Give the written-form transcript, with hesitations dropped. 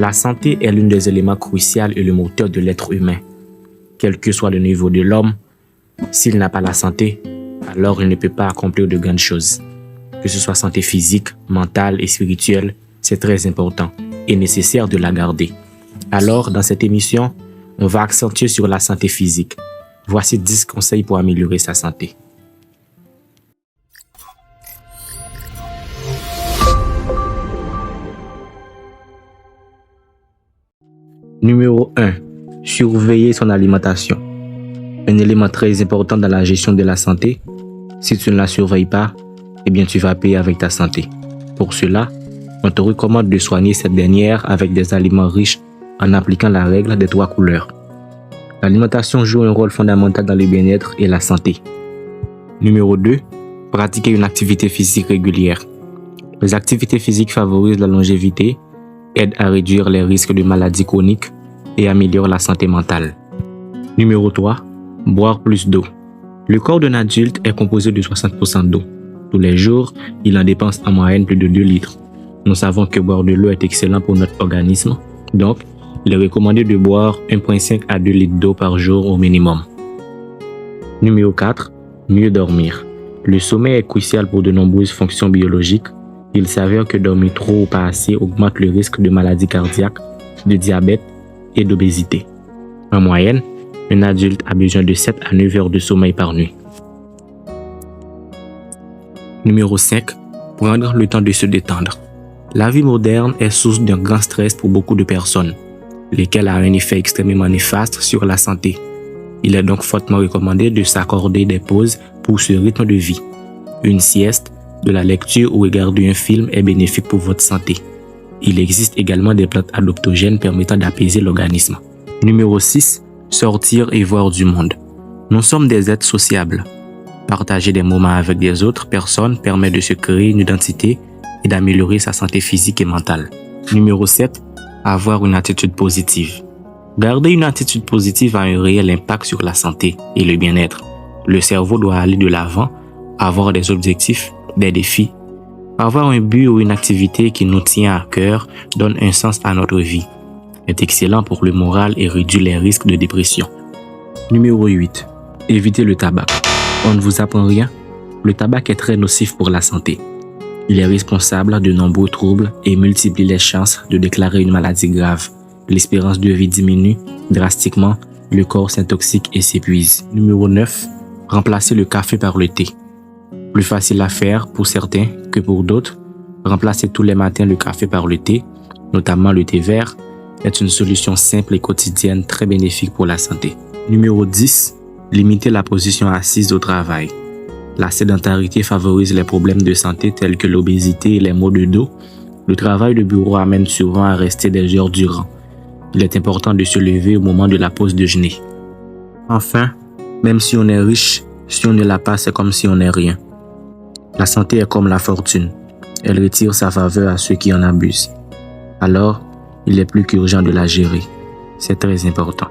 La santé est l'un des éléments cruciaux et le moteur de l'être humain. Quel que soit le niveau de l'homme, s'il n'a pas la santé, alors il ne peut pas accomplir de grandes choses. Que ce soit santé physique, mentale et spirituelle, c'est très important et nécessaire de la garder. Alors, dans cette émission, on va accentuer sur la santé physique. Voici 10 conseils pour améliorer sa santé. Numéro 1. Surveiller son alimentation. Un élément très important dans la gestion de la santé. Si tu ne la surveilles pas, eh bien tu vas payer avec ta santé. Pour cela, on te recommande de soigner cette dernière avec des aliments riches en appliquant la règle des 3 couleurs. L'alimentation joue un rôle fondamental dans le bien-être et la santé. Numéro 2. Pratiquer une activité physique régulière. Les activités physiques favorisent la longévité, aident à réduire les risques de maladies chroniques et améliorent la santé mentale. Numéro 3. Boire plus d'eau. Le corps d'un adulte est composé de 60% d'eau. Tous les jours, il en dépense en moyenne plus de 2 litres. Nous savons que boire de l'eau est excellent pour notre organisme, donc il est recommandé de boire 1,5 à 2 litres d'eau par jour au minimum. Numéro 4. Mieux dormir. Le sommeil est crucial pour de nombreuses fonctions biologiques. Il s'avère que dormir trop ou pas assez augmente le risque de maladies cardiaques, de diabète et d'obésité. En moyenne, un adulte a besoin de 7 à 9 heures de sommeil par nuit. Numéro 5. Prendre le temps de se détendre. La vie moderne est source d'un grand stress pour beaucoup de personnes, lesquels a un effet extrêmement néfaste sur la santé. Il est donc fortement recommandé de s'accorder des pauses pour ce rythme de vie. Une sieste, de la lecture ou regarder un film est bénéfique pour votre santé. Il existe également des plantes adaptogènes permettant d'apaiser l'organisme. Numéro 6. Sortir et voir du monde. Nous sommes des êtres sociables. Partager des moments avec des autres personnes permet de se créer une identité et d'améliorer sa santé physique et mentale. Numéro 7. Avoir une attitude positive. Garder une attitude positive a un réel impact sur la santé et le bien-être. Le cerveau doit aller de l'avant, avoir des objectifs, des défis. Avoir un but ou une activité qui nous tient à cœur donne un sens à notre vie. C'est excellent pour le moral et réduit les risques de dépression. Numéro 8. Éviter le tabac. On ne vous apprend rien? Le tabac est très nocif pour la santé. Il est responsable de nombreux troubles et multiplie les chances de déclarer une maladie grave. L'espérance de vie diminue drastiquement, le corps s'intoxique et s'épuise. Numéro 9. Remplacer le café par le thé. Plus facile à faire pour certains que pour d'autres, remplacer tous les matins le café par le thé, notamment le thé vert, est une solution simple et quotidienne très bénéfique pour la santé. Numéro 10. Limiter la position assise au travail. La sédentarité favorise les problèmes de santé tels que l'obésité et les maux de dos. Le travail de bureau amène souvent à rester des heures durant. Il est important de se lever au moment de la pause déjeuner. Enfin, même si on est riche, si on ne l'a pas, c'est comme si on n'est rien. La santé est comme la fortune. Elle retire sa faveur à ceux qui en abusent. Alors, il est plus qu'urgent de la gérer. C'est très important.